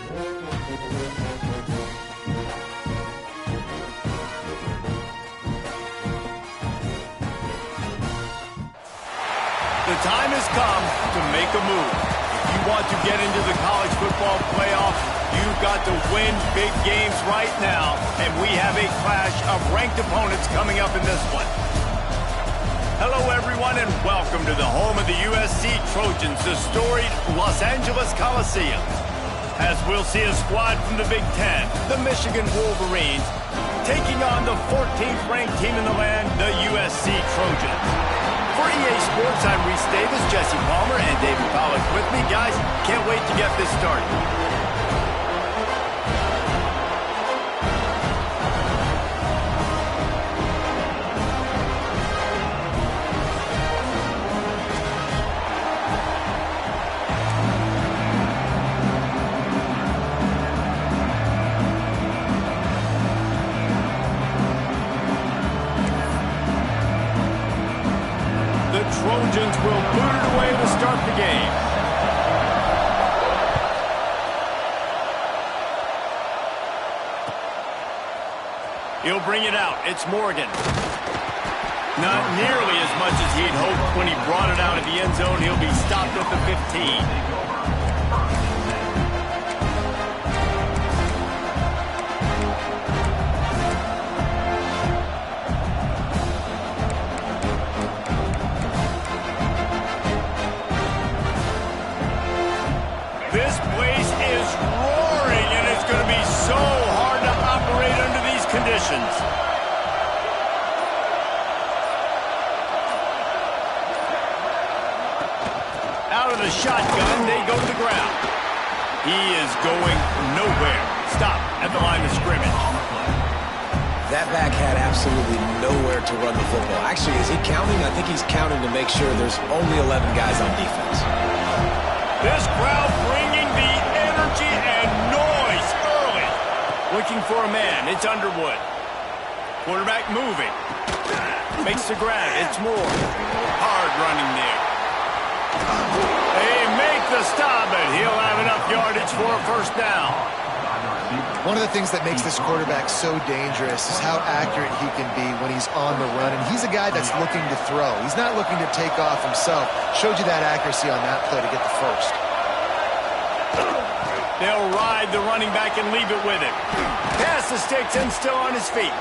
The time has come to make a move. If you want to get into the college football playoff, you've got to win big games right now, and we have a clash of ranked opponents coming up in this one. Hello, everyone, and welcome to the home of the USC Trojans, the storied Los Angeles Coliseum. As we'll see a squad from the Big Ten, the Michigan Wolverines, taking on the 14th ranked team in the land, the USC Trojans. For EA Sports, I'm Reese Davis, Jesse Palmer, and David Pollack with me. Guys, can't wait to get this started. Trojans will boot it away to start the game. He'll bring it out. It's Morgan. Not nearly as much as he'd hoped when he brought it out of the end zone. He'll be stopped at the 15. This place is roaring, and it's going to be so hard to operate under these conditions. Out of the shotgun, they go to the ground. He is going nowhere. Stop at the line of scrimmage. That back had absolutely nowhere to run the football. Actually, is he counting? I think he's counting to make sure there's only 11 guys on defense. This crowd bringing the energy and noise early. Looking for a man. It's Underwood. Quarterback moving. Makes the grab. It's Moore. Hard running there. They make the stop, and he'll have enough yardage for a first down. One of the things that makes this quarterback so dangerous is how accurate he can be when he's on the run. And he's a guy that's looking to throw. He's not looking to take off himself. Showed you that accuracy on that play to get the first. They'll ride the running back and leave it with him. Pass the sticks and still on his feet.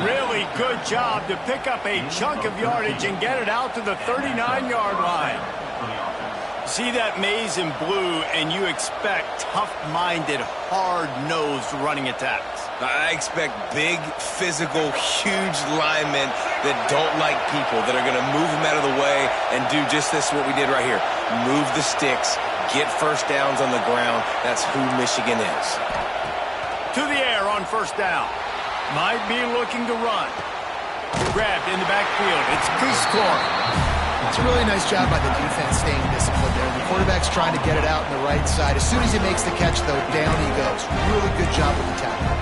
Really good job to pick up a chunk of yardage and get it out to the 39-yard line. See that maze in blue, and you expect tough-minded, hard-nosed running attacks. I expect big, physical, huge linemen that don't like people, that are going to move them out of the way and do just this, what we did right here. Move the sticks, get first downs on the ground. That's who Michigan is. To the air on first down. Might be looking to run. Grabbed in the backfield. It's Cuscore. It's a really nice job by the defense staying disciplined there. The quarterback's trying to get it out on the right side. As soon as he makes the catch, though, down he goes. Really good job with the tackle.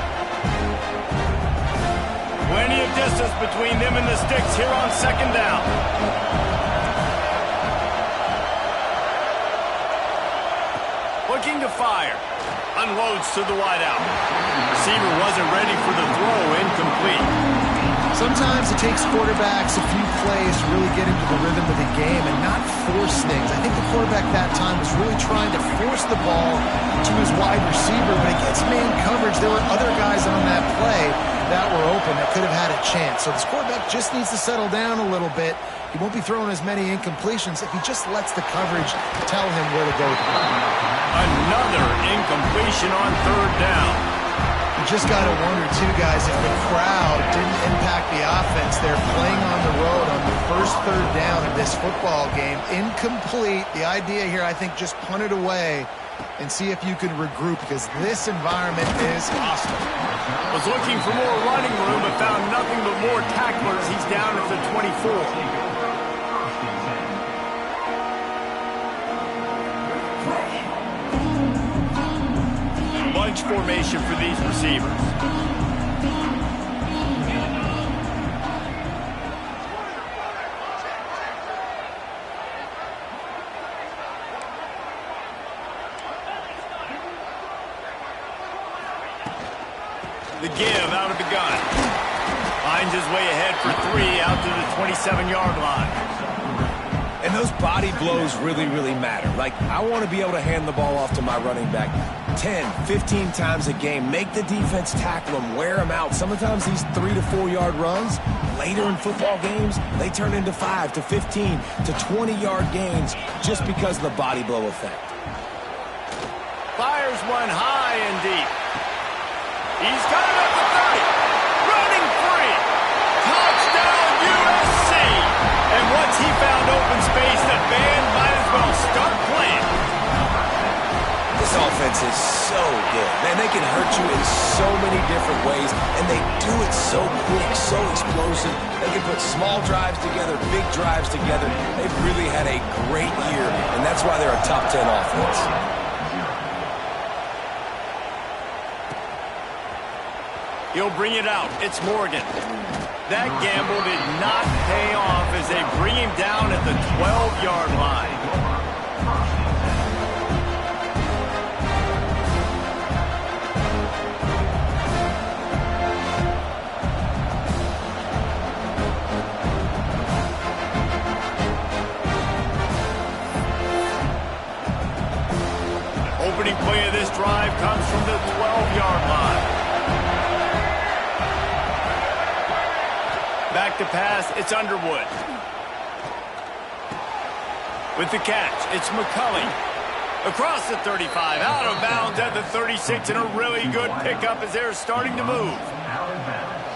Plenty of distance between them and the sticks here on second down. Looking to fire. Unloads to the wideout. Receiver wasn't ready for the throw. Incomplete. Sometimes it takes quarterbacks a few plays to really get into the rhythm of the game and not force things. I think the quarterback that time was really trying to force the ball to his wide receiver, but against man coverage, there were other guys on that play that were open that could have had a chance. So this quarterback just needs to settle down a little bit. He won't be throwing as many incompletions if he just lets the coverage tell him where to go. Another incompletion on third down. You just got to wonder, too, guys, if the crowd didn't impact the offense. They're playing on the road on the first third down of this football game. Incomplete. The idea here, I think, just punt it away and see if you can regroup, because this environment is hostile. Was looking for more running room, but found nothing but more tacklers. He's down at the 24. Bunch formation for these receivers. The give out of the gun. Finds his way ahead for 3 out to the 27-yard line. And those body blows really, really matter. Like, I want to be able to hand the ball off to my running back 10, 15 times a game. Make the defense tackle him, wear him out. Sometimes these 3 to 4 yard runs, later in football games, they turn into 5 to 15 to 20-yard gains just because of the body blow effect. Fires one high and deep. He's got it up to 30. Running free. Touchdown, USC. And once he found open space, the band might as well start playing. This offense is so good. Man, they can hurt you in so many different ways, and they do it so quick, so explosive. They can put small drives together, big drives together. They've really had a great year, and that's why they're a top 10 offense. He'll bring it out. It's Morgan. That gamble did not pay off as they bring him down at the 12-yard line. Opening play of this drive comes from the 12-yard line. Back to pass, it's Underwood. With the catch, it's McCulley. Across the 35, out of bounds at the 36, and a really good pickup as they're starting to move.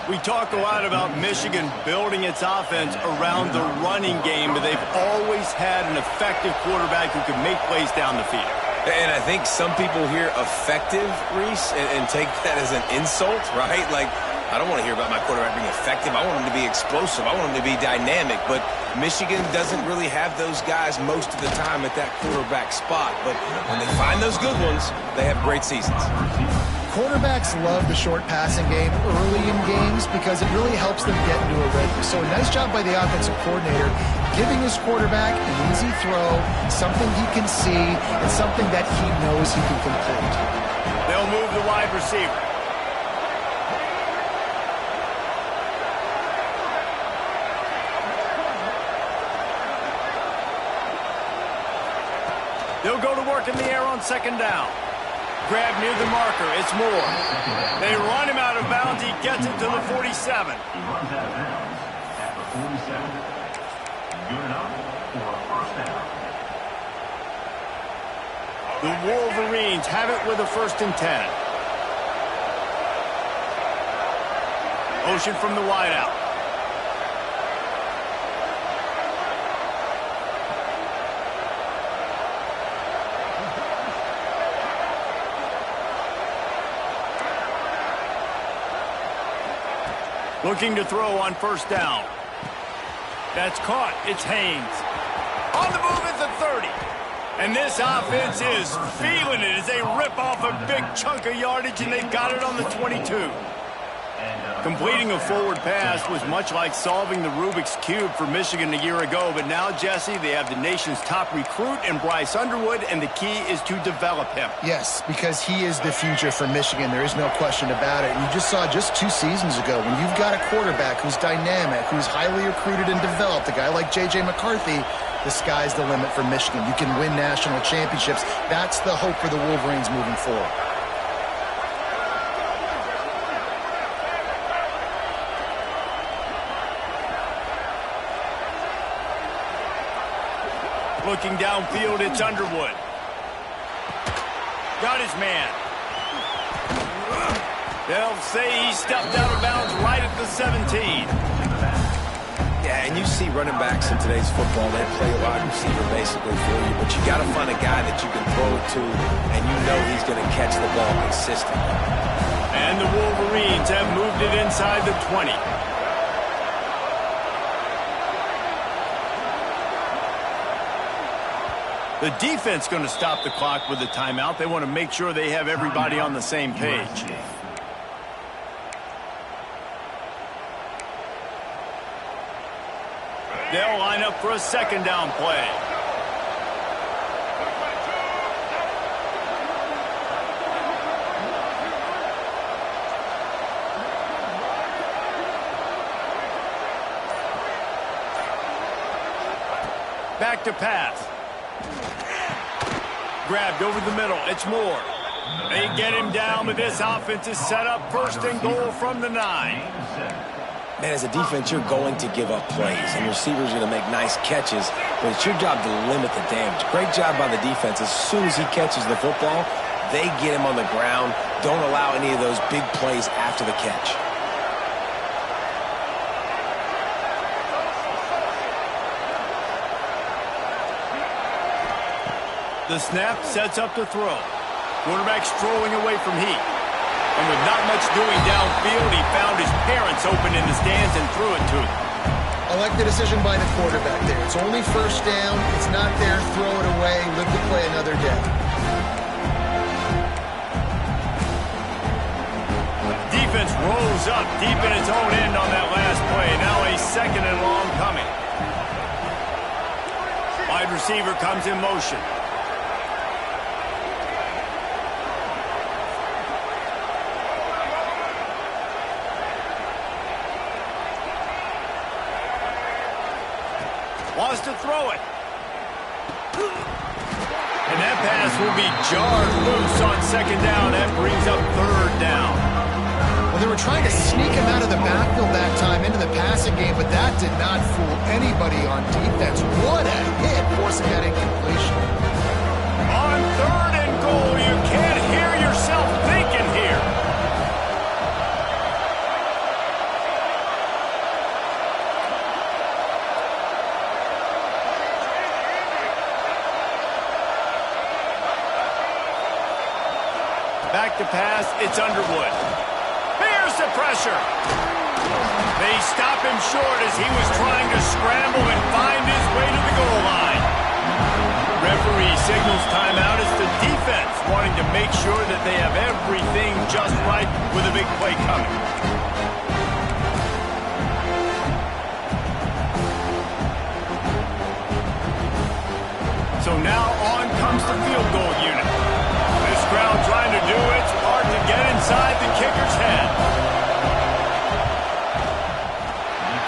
We talk a lot about Michigan building its offense around the running game, but they've always had an effective quarterback who can make plays down the field. And I think some people hear effective, Reese, and take that as an insult, right? Like, I don't want to hear about my quarterback being effective. I want him to be explosive. I want him to be dynamic. But Michigan doesn't really have those guys most of the time at that quarterback spot. But when they find those good ones, they have great seasons. Quarterbacks love the short passing game early in games because it really helps them get into a rhythm. So a nice job by the offensive coordinator giving his quarterback an easy throw, something he can see, and something that he knows he can complete. They'll move the wide receiver. They'll go to work in the air on second down. Grab near the marker. It's Moore. They run him out of bounds. He gets it to the 47. He runs out of bounds at the 47. Good enough for a first down. The Wolverines have it with a 1st and 10. Motion from the wideout. Looking to throw on 1st down. That's caught. It's Haynes. On the move at the 30. And this offense is feeling it as they rip off a big chunk of yardage, and they've got it on the 22. Completing a forward pass was much like solving the Rubik's Cube for Michigan a year ago, but now, Jesse, they have the nation's top recruit in Bryce Underwood, and the key is to develop him. Yes, because he is the future for Michigan. There is no question about it. And you just saw just 2 seasons ago, when you've got a quarterback who's dynamic, who's highly recruited and developed, a guy like J.J. McCarthy, the sky's the limit for Michigan. You can win national championships. That's the hope for the Wolverines moving forward. Looking downfield, it's Underwood. Got his man. They'll say he stepped out of bounds right at the 17. Yeah, and you see running backs in today's football, they play a wide receiver basically for you, but you got to find a guy that you can throw it to, and you know he's going to catch the ball consistently. And the Wolverines have moved it inside the 20. The defense going to stop the clock with a timeout. They want to make sure they have everybody on the same page. They'll line up for a 2nd down play. Back to pass. Grabbed over the middle. It's Moore. They get him down, but this offense is set up first and goal from the 9. Man, as a defense, you're going to give up plays, and your receiver's going to make nice catches, but it's your job to limit the damage. Great job by the defense. As soon as he catches the football, they get him on the ground. Don't allow any of those big plays after the catch. The snap sets up the throw. Quarterback's throwing away from heat. And with not much doing downfield, he found his parents open in the stands and threw it to them. I like the decision by the quarterback there. It's only first down. It's not there. Throw it away. Live to play another day. Defense rolls up deep in its own end on that last play. Now a second and long coming. Wide receiver comes in motion. Wants to throw it. And that pass will be jarred loose on second down. That brings up third down. Well, they were trying to sneak him out of the backfield that time into the passing game, but that did not fool anybody on defense. What a hit, forcing that incompletion. On third and goal, you can't hear yourself thinking here. Back to pass, it's Underwood. Here's the pressure. They stop him short as he was trying to scramble and find his way to the goal line. Referee signals timeout as the defense wanting to make sure that they have everything just right with a big play coming. So now on comes the field goal unit. This crowd trying to do its part to get inside the kicker's head.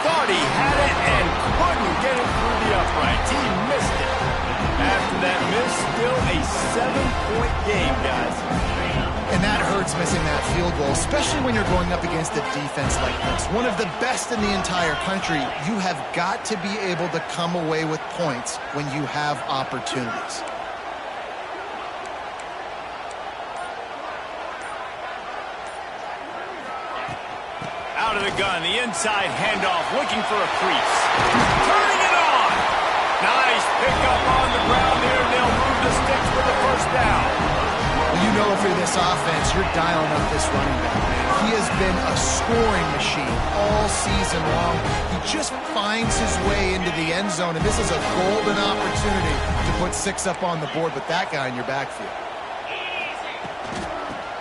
Thought he had it and couldn't get it through the uprights. He missed it. After that miss, still a 7-point game, guys. And that hurts, missing that field goal, especially when you're going up against a defense like this. One of the best in the entire country. You have got to be able to come away with points when you have opportunities. Out of the gun, the inside handoff, looking for a crease. Turning it on! Nice pickup on the ground there. They'll move the sticks for the first down. Well, you know, if you're this offense, you're dialing up this running back, man. He has been a scoring machine all season long. He just finds his way into the end zone, and this is a golden opportunity to put 6 up on the board with that guy in your backfield.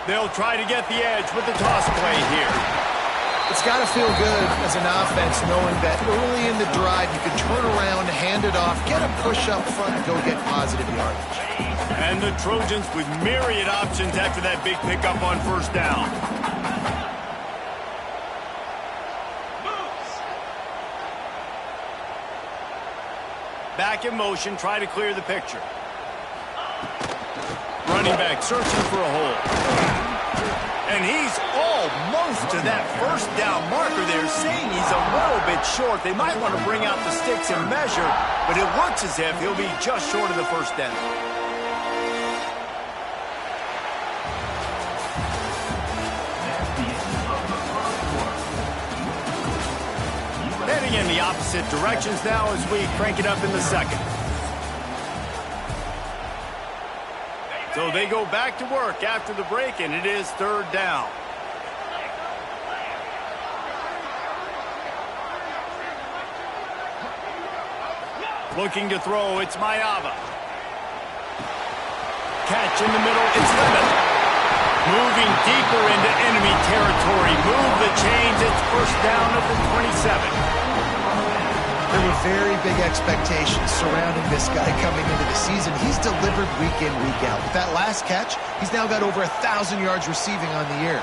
They'll try to get the edge with the toss play here. It's got to feel good as an offense knowing that early in the drive you can turn around, hand it off, get a push up front, and go get positive yardage. And the Trojans with myriad options after that big pickup on first down. Back in motion, try to clear the picture. Running back searching for a hole. And he's almost to that first down marker there, saying he's a little bit short. They might want to bring out the sticks and measure, but it looks as if he'll be just short of the first down. Heading in the opposite directions now as we crank it up in the second. So they go back to work after the break, and it is third down. Looking to throw, it's Mayava. Catch in the middle, it's Lemon. Moving deeper into enemy territory. Move the chains, it's first down of the 27. There were very big expectations surrounding this guy coming into the season. He's delivered week in, week out. With that last catch, he's now got over 1,000 yards receiving on the year.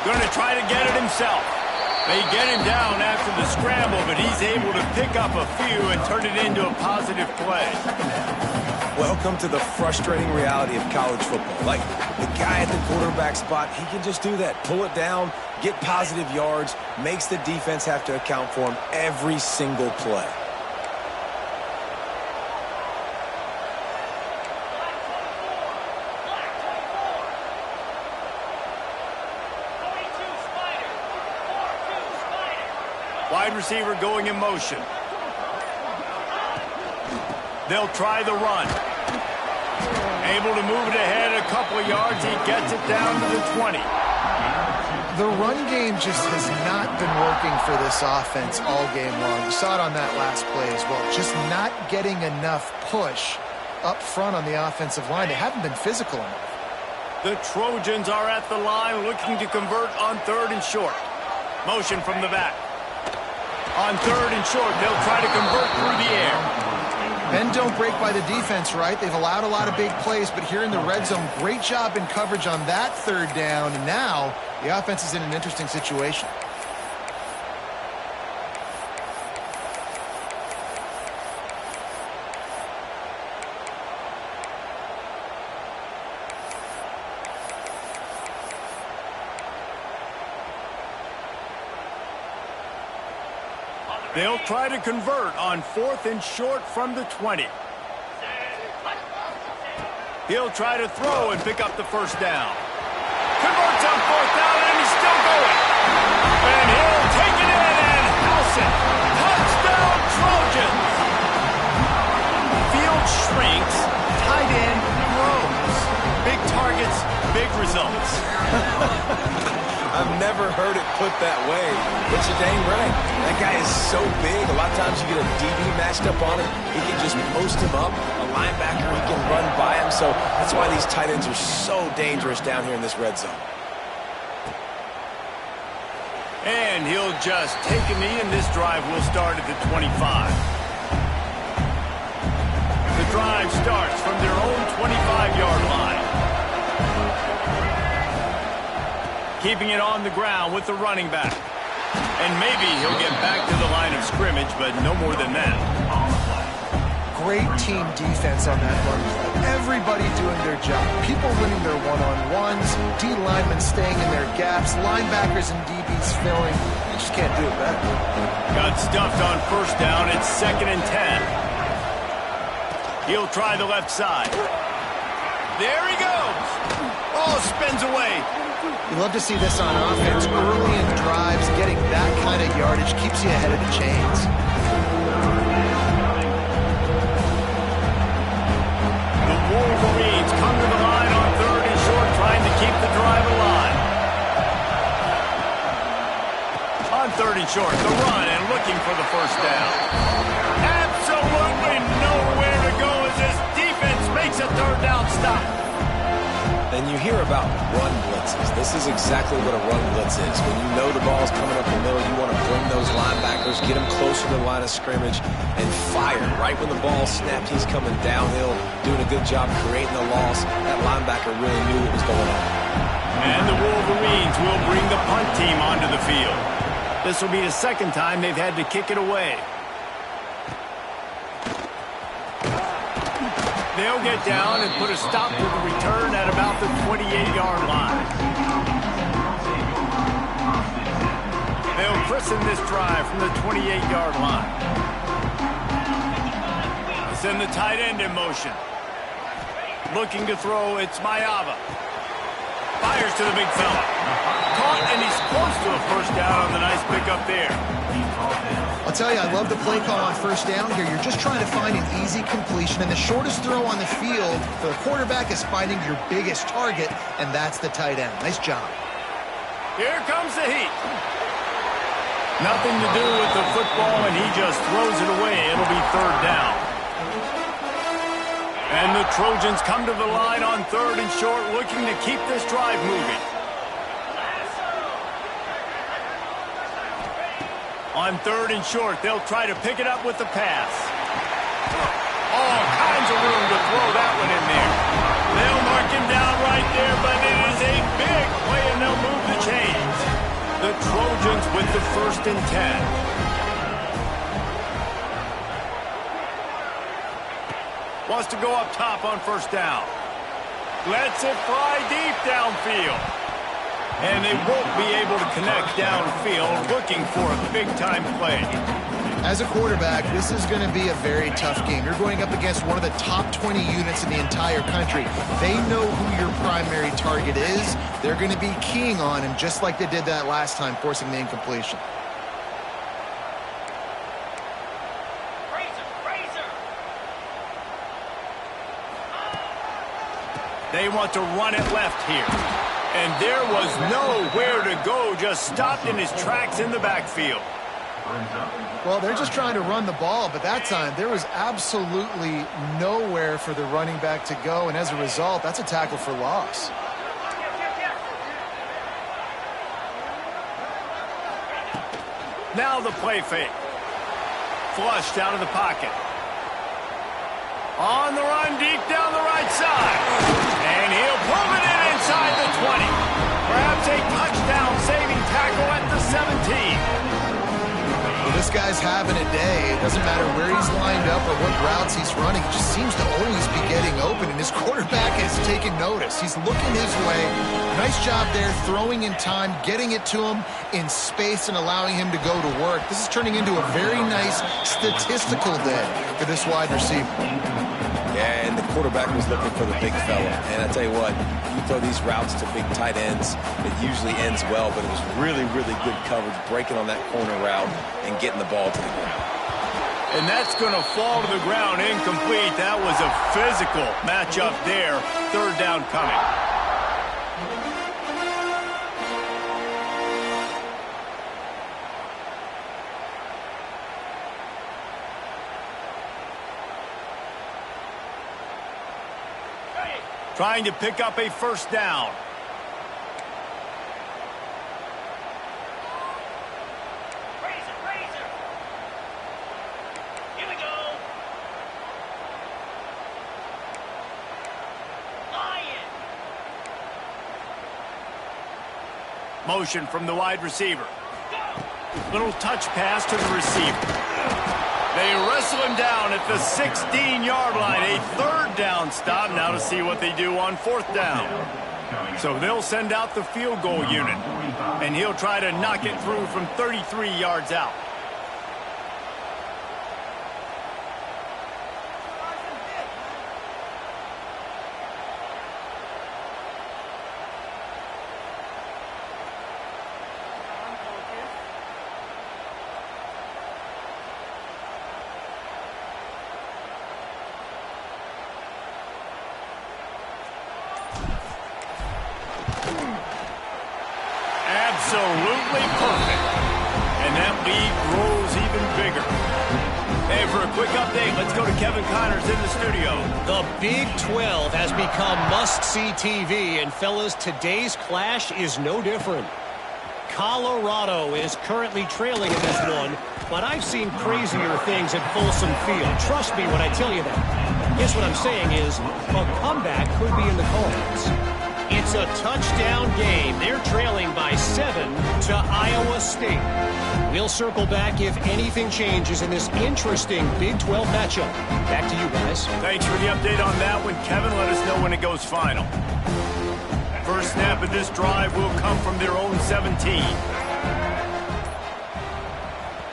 Going to try to get it himself. They get him down after the scramble, but he's able to pick up a few and turn it into a positive play. Welcome to the frustrating reality of college football. Like, the guy at the quarterback spot, he can just do that. Pull it down, get positive yards, makes the defense have to account for him every single play. Wide receiver going in motion. They'll try the run. Able to move it ahead a couple of yards. He gets it down to the 20. The run game just has not been working for this offense all game long. You saw it on that last play as well. Just not getting enough push up front on the offensive line. They haven't been physical enough. The Trojans are at the line looking to convert on 3rd and short. Motion from the back. On 3rd and short, they'll try to convert through the air. Men don't break by the defense, right? They've allowed a lot of big plays, but here in the red zone, great job in coverage on that 3rd down, and now the offense is in an interesting situation. They'll try to convert on 4th and short from the 20. He'll try to throw and pick up the 1st down. Converts on 4th down, and he's still going. And he'll take it in and house it. Touchdown, Trojans. Field shrinks, tight end grows. Big targets, big results. I've never heard it put that way, but you're dang right. That guy is so big. A lot of times you get a DB matched up on him. He can just post him up. A linebacker, he can run by him. So that's why these tight ends are so dangerous down here in this red zone. And he'll just take a knee, and this drive will start at the 25. The drive starts from their own 25-yard line. Keeping it on the ground with the running back. And maybe he'll get back to the line of scrimmage, but no more than that. Great team defense on that run play. Everybody doing their job. People winning their one-on-ones, D linemen staying in their gaps, linebackers and DBs filling. You just can't do it better. Got stuffed on 1st down. It's 2nd and 10. He'll try the left side. There he goes. Oh, spins away. You love to see this on offense. Early in drives, getting that kind of yardage keeps you ahead of the chains. The Wolverines come to the line on 3rd and short, trying to keep the drive alive. On 3rd and short, the run and looking for the 1st down. Absolutely nowhere to go as this defense makes a 3rd down stop. And you hear about run blitzes. This is exactly what a run blitz is. When you know the ball's coming up the middle, you want to bring those linebackers, get them closer to the line of scrimmage, and fire. Right when the ball snapped, he's coming downhill, doing a good job creating the loss. That linebacker really knew what was going on. And the Wolverines will bring the punt team onto the field. This will be the 2nd time they've had to kick it away. They'll get down and put a stop to the return at about the 28-yard line. They'll christen this drive from the 28-yard line. Send the tight end in motion. Looking to throw, it's Mayava. Fires to the big fella. Caught, and he's close to a 1st down on the nice pickup there. I'll tell you, I love the play call on 1st down here. You're just trying to find an easy completion, and the shortest throw on the field for the quarterback is finding your biggest target, and that's the tight end. Nice job. Here comes the heat. Nothing to do with the football, and he just throws it away. It'll be 3rd down. And the Trojans come to the line on 3rd and short, looking to keep this drive moving. On 3rd and short, they'll try to pick it up with the pass. All kinds of room to throw that one in there. They'll mark him down right there, but it is a big play, and they'll move the chains. the Trojans with the 1st and 10. Wants to go up top on 1st down. Lets it fly deep downfield. And they won't be able to connect downfield, looking for a big-time play. As a quarterback, this is going to be a very tough game. You're going up against one of the top 20 units in the entire country. They know who your primary target is. They're going to be keying on him, just like they did that last time, forcing the incompletion. They want to run it left here. And there was nowhere to go, just stopped in his tracks in the backfield. Well, they're just trying to run the ball, but that time there was absolutely nowhere for the running back to go, and as a result, that's a tackle for loss. Now the play fake. Flushed out of the pocket. On the run, deep down the right side. And he'll pull it in inside the 20. Perhaps a touchdown-saving tackle at the 17. Well, this guy's having a day. It doesn't matter where he's lined up or what routes he's running. He just seems to always be getting open, and his quarterback has taken notice. He's looking his way. Nice job there, throwing in time, getting it to him in space and allowing him to go to work. This is turning into a very nice statistical day for this wide receiver. Yeah, and the quarterback was looking for the big fella. And I tell you what, you throw these routes to big tight ends, it usually ends well, but it was really, really good coverage, breaking on that corner route and getting the ball to the ground. And that's going to fall to the ground incomplete. That was a physical matchup there. 3rd down coming. Trying to pick up a 1st down. Here we go. Lion. Motion from the wide receiver. Little touch pass to the receiver. They wrestle him down at the 16-yard line. A 3rd down stop. Now to see what they do on 4th down. So they'll send out the field goal unit. And he'll try to knock it through from 33 yards out. Absolutely perfect. And that lead grows even bigger. And for a quick update, let's go to Kevin Connors in the studio. The Big 12 has become must-see TV, and fellas, today's clash is no different. Colorado is currently trailing in this one, but I've seen crazier things at Folsom Field. Trust me when I tell you that. Guess what I'm saying is a comeback could be in the cards. It's a touchdown game. They're trailing by 7 to Iowa State. We'll circle back if anything changes in this interesting Big 12 matchup. Back to you guys. Thanks for the update on that one, Kevin. Let us know when it goes final. First snap of this drive will come from their own 17.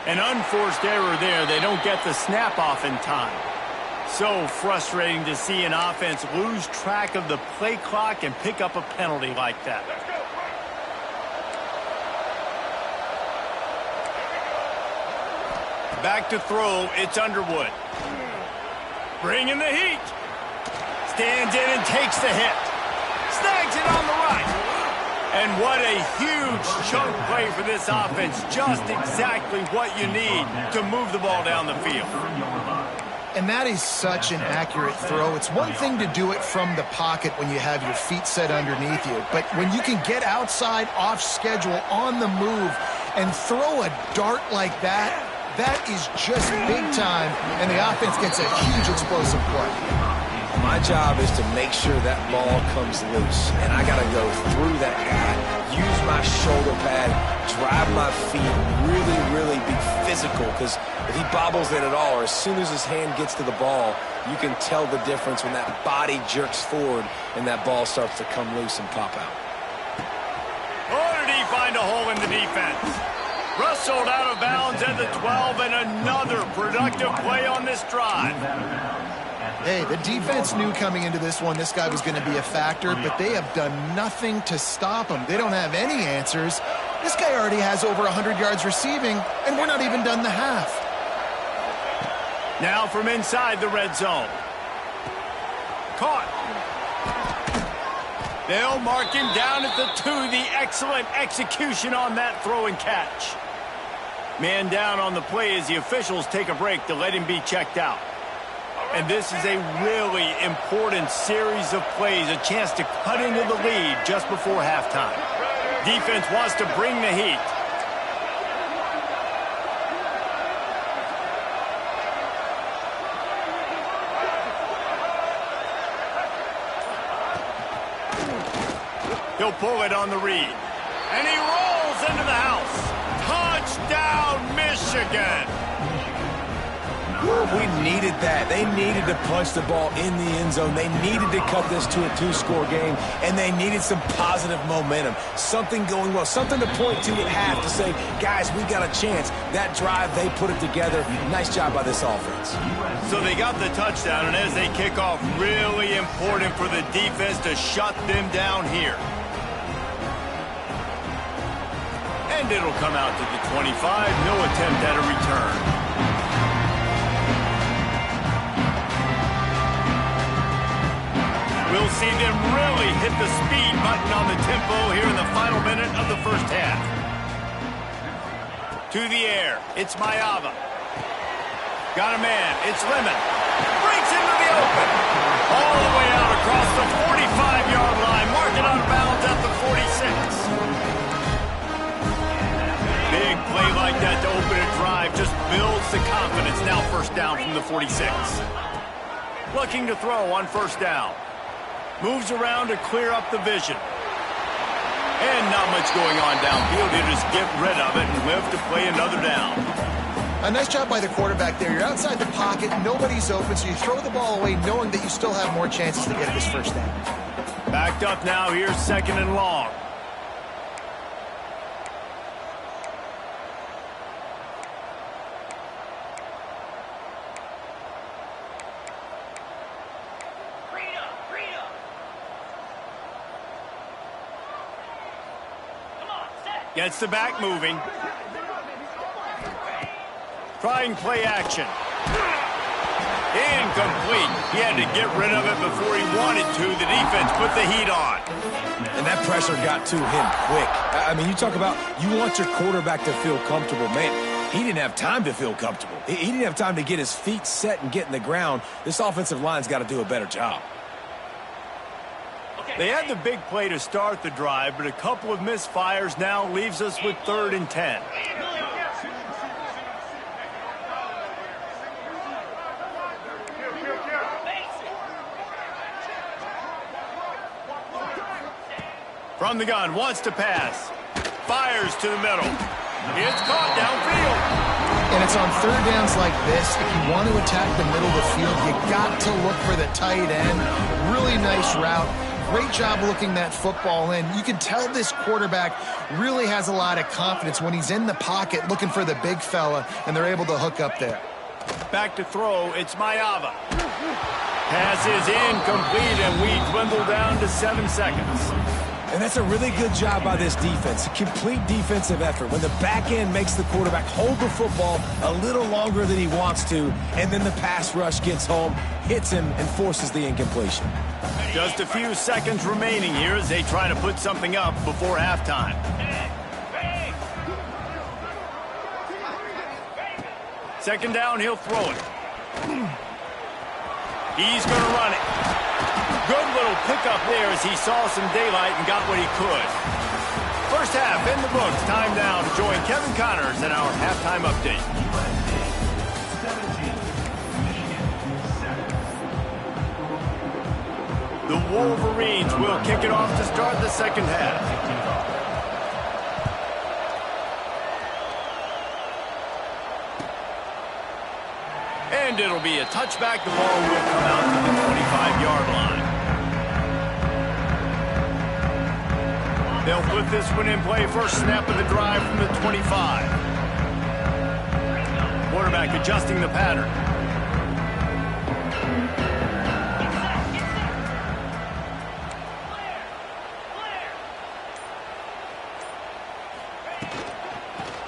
An unforced error there. They don't get the snap off in time. So frustrating to see an offense lose track of the play clock and pick up a penalty like that. Back to throw, it's Underwood. Bringing the heat. Stands in and takes the hit. Snags it on the right. And what a huge chunk play for this offense. Just exactly what you need to move the ball down the field. And that is such an accurate throw. It's one thing to do it from the pocket when you have your feet set underneath you, but when you can get outside, off schedule, on the move, and throw a dart like that, that is just big time, and the offense gets a huge explosive play. My job is to make sure that ball comes loose, and I got to go through that guy, use my shoulder pad, drive my feet, really be physical, because if he bobbles it at all, or as soon as his hand gets to the ball, you can tell the difference when that body jerks forward and that ball starts to come loose and pop out. Oh, did he find a hole in the defense? Wrestled out of bounds at the 12, and another productive play on this drive. Hey, the defense knew coming into this one this guy was going to be a factor, but they have done nothing to stop him. They don't have any answers. This guy already has over 100 yards receiving, and we're not even done the half. Now from inside the red zone. Caught. They'll mark him down at the 2. The excellent execution on that throw and catch. Man down on the play as the officials take a break to let him be checked out. And this is a really important series of plays, a chance to cut into the lead just before halftime. Defense wants to bring the heat. He'll pull it on the read. And he rolls into the house. Touchdown, Michigan! We needed that. They needed to punch the ball in the end zone. They needed to cut this to a 2-score game, and they needed some positive momentum. Something going well, something to point to at half to say, guys, we got a chance. That drive, they put it together. Nice job by this offense. So they got the touchdown, and as they kick off, really important for the defense to shut them down here. And it'll come out to the 25. No attempt at a return. We'll see them really hit the speed button on the tempo here in the final minute of the first half. To the air, it's Mayava. Got a man, it's Lemon. Breaks into the open. All the way out across the 45-yard line. Marking out of bounds at the 46. Big play like that to open a drive just builds the confidence. Now first down from the 46. Looking to throw on first down. Moves around to clear up the vision. And not much going on downfield. He'll just get rid of it and live to play another down. A nice job by the quarterback there. You're outside the pocket, nobody's open, so you throw the ball away knowing that you still have more chances to get this first down. Backed up now, here's second and long. Gets the back moving. Trying play action. Incomplete. He had to get rid of it before he wanted to. The defense put the heat on. And that pressure got to him quick. I mean, you talk about you want your quarterback to feel comfortable. Man, he didn't have time to feel comfortable. He didn't have time to get his feet set and get in the ground. This offensive line's got to do a better job. They had the big play to start the drive, but a couple of misfires now leaves us with 3rd and 10. From the gun, wants to pass. Fires to the middle. It's caught downfield. And it's on third downs like this. If you want to attack the middle of the field, you got to look for the tight end. Really nice route. Great job looking that football in. You can tell this quarterback really has a lot of confidence when he's in the pocket looking for the big fella, and they're able to hook up there. Back to throw, it's Mayava. Pass is incomplete, and we dwindle down to 7 seconds. And that's a really good job by this defense. A complete defensive effort. When the back end makes the quarterback hold the football a little longer than he wants to, and then the pass rush gets home, hits him, and forces the incompletion. Just a few seconds remaining here as they try to put something up before halftime. Second down, he'll throw it. He's going to run it. Good little pickup there as he saw some daylight and got what he could. First half in the books. Time now to join Kevin Connors in our halftime update. The Wolverines will kick it off to start the second half. And it'll be a touchback. The ball will come out to the 25-yard line. They'll put this one in play. First snap of the drive from the 25. Quarterback adjusting the pattern.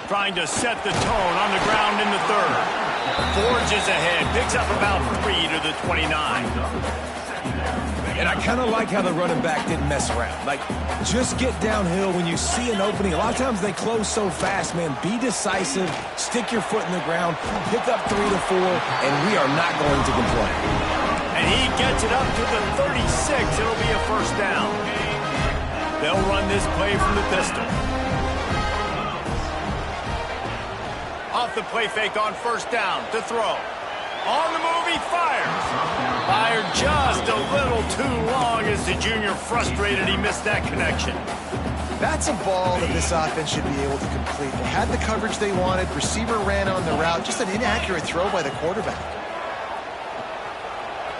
Trying to set the tone on the ground in the third. Forges ahead, picks up about 3 to the 29. And I kind of like how the running back didn't mess around. Like, just get downhill when you see an opening. A lot of times they close so fast, man. Be decisive, stick your foot in the ground, pick up 3 to 4, and we are not going to complain. And he gets it up to the 36. It'll be a first down. They'll run this play from the pistol. Off the play fake on first down to throw. On the move, he fires. Fired just a little too long as the junior frustrated. He missed that connection. That's a ball that this offense should be able to complete. They had the coverage they wanted. Receiver ran on the route. Just an inaccurate throw by the quarterback.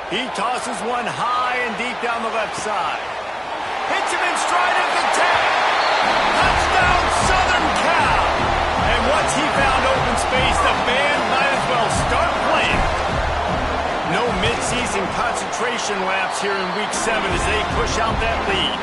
He tosses one high and deep down the left side. Hits him in stride at the 10. Touchdown, Southern Cal. And once he found open space, the band might as well start playing. No midseason concentration laps here in Week 7 as they push out that lead.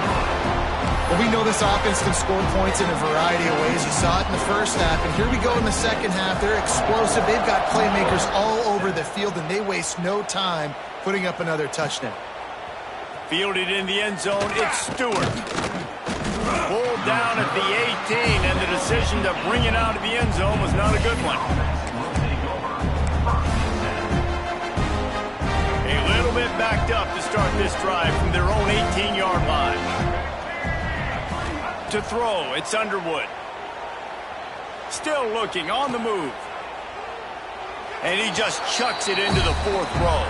Well, we know this offense can score points in a variety of ways. You saw it in the first half, and here we go in the second half. They're explosive. They've got playmakers all over the field, and they waste no time putting up another touchdown. Fielded in the end zone, it's Stewart. Pulled down at the 18, and the decision to bring it out of the end zone was not a good one. A little bit backed up to start this drive from their own 18-yard line. To throw, it's Underwood. Still looking, on the move. And he just chucks it into the fourth row.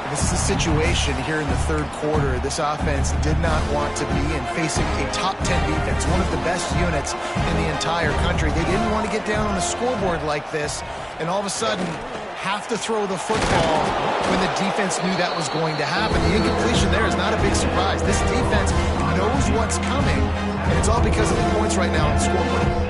This is a situation here in the third quarter. This offense did not want to be in facing a top 10 defense, one of the best units in the entire country. They didn't want to get down on the scoreboard like this and all of a sudden have to throw the football when the defense knew that was going to happen. The incompletion there is not a big surprise. This defense knows what's coming, and it's all because of the points right now on the scoreboard.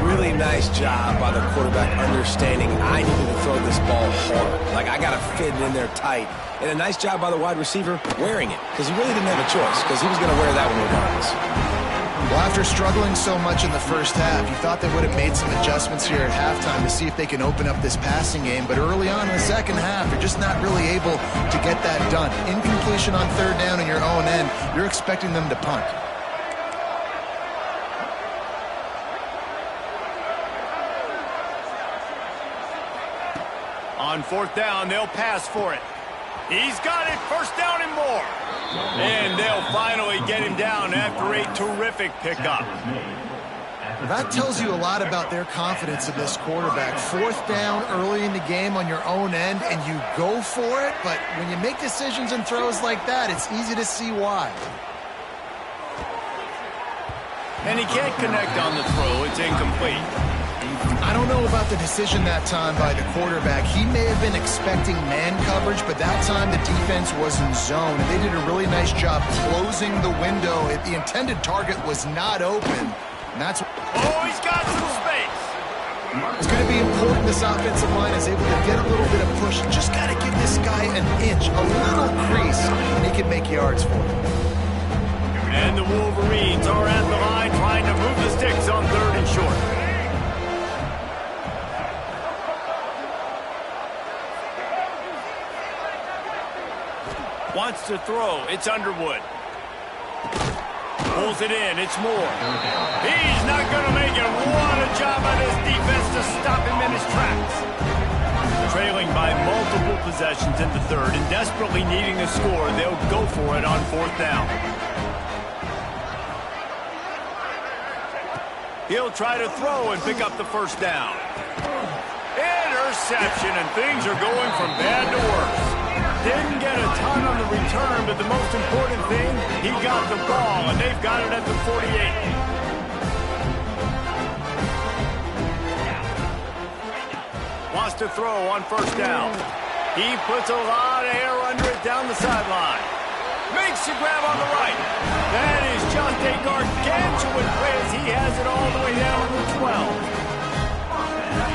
Really nice job by the quarterback understanding I needed to throw this ball hard. Like, I got to fit it in there tight. And a nice job by the wide receiver wearing it, because he really didn't have a choice, because he was going to wear that one regardless. Well, after struggling so much in the first half, you thought they would have made some adjustments here at halftime to see if they can open up this passing game. But early on in the second half, you're just not really able to get that done. Incompletion on third down in your own end, you're expecting them to punt. On fourth down, they'll pass for it. He's got it, first down and more. And they'll finally get him down after a terrific pickup. That tells you a lot about their confidence in this quarterback. Fourth down early in the game on your own end, and you go for it, but when you make decisions and throws like that, it's easy to see why. And he can't connect on the throw. It's incomplete. I don't know about the decision that time by the quarterback. He may have been expecting man coverage, but that time the defense was in zone, and they did a really nice job closing the window. The intended target was not open, and that's... Oh, he's got some space. It's going to be important this offensive line is able to get a little bit of push. Just got to give this guy an inch, a little crease, and he can make yards for him. And the Wolverines are at the line trying to move the sticks on third and short. Wants to throw. It's Underwood. Pulls it in. It's Moore. He's not going to make it. What a job by this defense to stop him in his tracks. Trailing by multiple possessions in the third and desperately needing a score, they'll go for it on fourth down. He'll try to throw and pick up the first down. Interception, and things are going from bad to worse. Didn't get a ton on the return, but the most important thing, he got the ball, and they've got it at the 48. Wants to throw on first down. He puts a lot of air under it down the sideline. Makes the grab on the right. That is just a gargantuan play as he has it all the way down to the 12.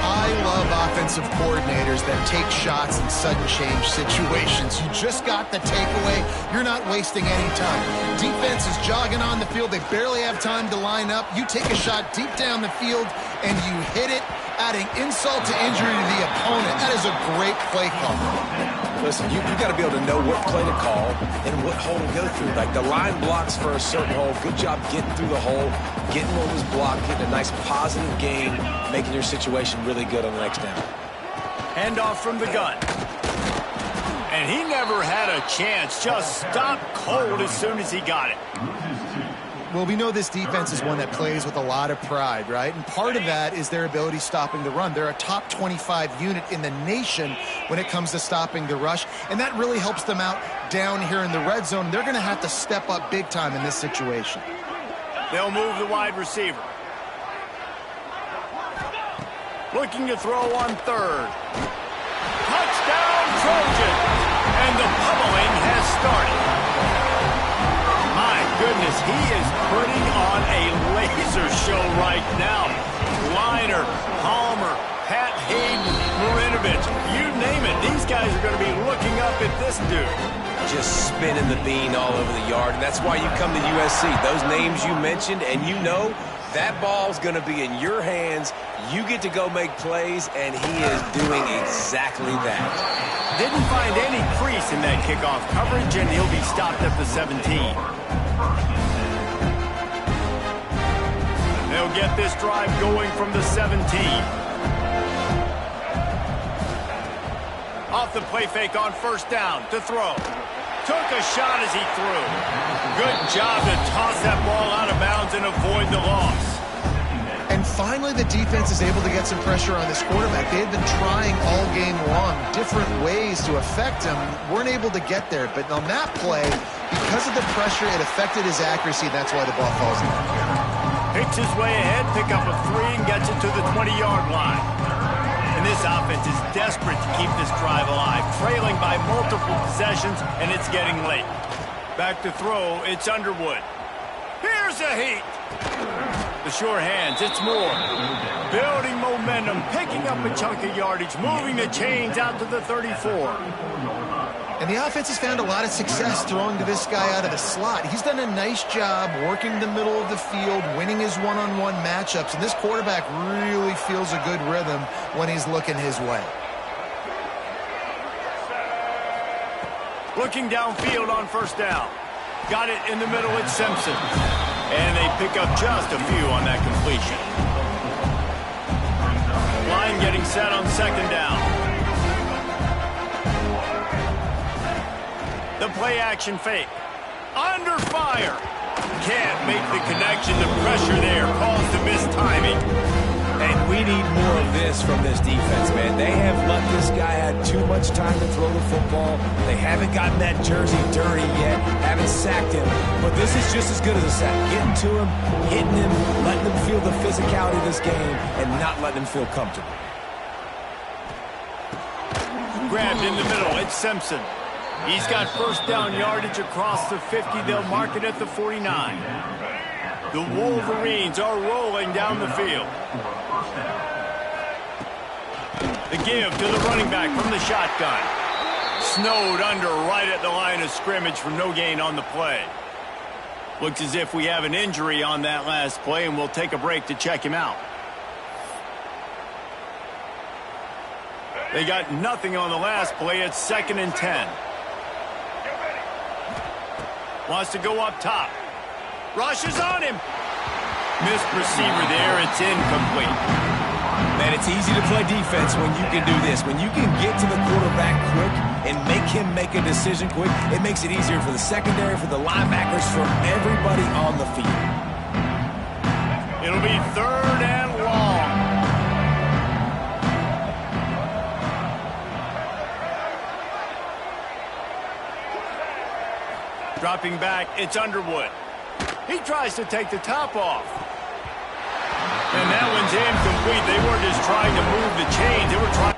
I love offensive coordinators that take shots in sudden change situations. You just got the takeaway. You're not wasting any time. Defense is jogging on the field. They barely have time to line up. You take a shot deep down the field, and you hit it, adding insult to injury to the opponent. That is a great play call. Listen, you got to be able to know what play to call and what hole to go through. Like the line blocks for a certain hole. Good job getting through the hole, getting what was blocked, getting a nice positive gain, making your situation really good on the next down. Handoff from the gun. And he never had a chance. Just stopped cold as soon as he got it. Well, we know this defense is one that plays with a lot of pride, right? And part of that is their ability stopping the run. They're a top 25 unit in the nation when it comes to stopping the rush, and that really helps them out down here in the red zone. They're going to have to step up big time in this situation. They'll move the wide receiver. Looking to throw on third. Touchdown, Trojan! And the pummeling has started. My goodness, he is putting on a laser show right now. Liner, Palmer, Pat Hayden, Marinovich, you name it. These guys are going to be looking up at this dude. Just spinning the bean all over the yard, and that's why you come to USC. Those names you mentioned, and you know that ball's going to be in your hands. You get to go make plays, and he is doing exactly that. Didn't find any crease in that kickoff coverage, and he'll be stopped at the 17. They'll get this drive going from the 17. Off the play fake on first down to throw. Took a shot as he threw. Good job to toss that ball out of bounds and avoid the loss. And finally, the defense is able to get some pressure on this quarterback. They've been trying all game long different ways to affect him. Weren't able to get there. But on that play, because of the pressure, it affected his accuracy. That's why the ball falls in. Picks his way ahead, pick up a 3, and gets it to the 20-yard line. And this offense is desperate to keep this drive alive, trailing by multiple possessions, and it's getting late. Back to throw, it's Underwood. Here's a heat. The sure hands, it's Moore. Building momentum, picking up a chunk of yardage, moving the chains out to the 34. And the offense has found a lot of success throwing to this guy out of the slot. He's done a nice job working the middle of the field, winning his one-on-one matchups, and this quarterback really feels a good rhythm when he's looking his way. Looking downfield on first down. Got it in the middle, it's Simpson. And they pick up just a few on that completion. Line getting set on second down. The play action fake. Under fire. Can't make the connection. The pressure there caused the missed timing. And we need more of this from this defense, man. They have let this guy have too much time to throw the football. They haven't gotten that jersey dirty yet, haven't sacked him. But this is just as good as a sack. Getting to him, hitting him, letting him feel the physicality of this game, and not letting him feel comfortable. Grabbed in the middle, it's Simpson. He's got first down yardage across the 50. They'll mark it at the 49. The Wolverines are rolling down the field. The give to the running back from the shotgun. Snowed under right at the line of scrimmage for no gain on the play. Looks as if we have an injury on that last play, and we'll take a break to check him out. They got nothing on the last play. It's 2nd and 10. Wants to go up top. Rushes on him. Missed receiver there. It's incomplete. Man, it's easy to play defense when you can do this. When you can get to the quarterback quick and make him make a decision quick, it makes it easier for the secondary, for the linebackers, for everybody on the field. It'll be 3rd and long. Dropping back, it's Underwood. He tries to take the top off. And that one's incomplete. They weren't just trying to move the chains. They were trying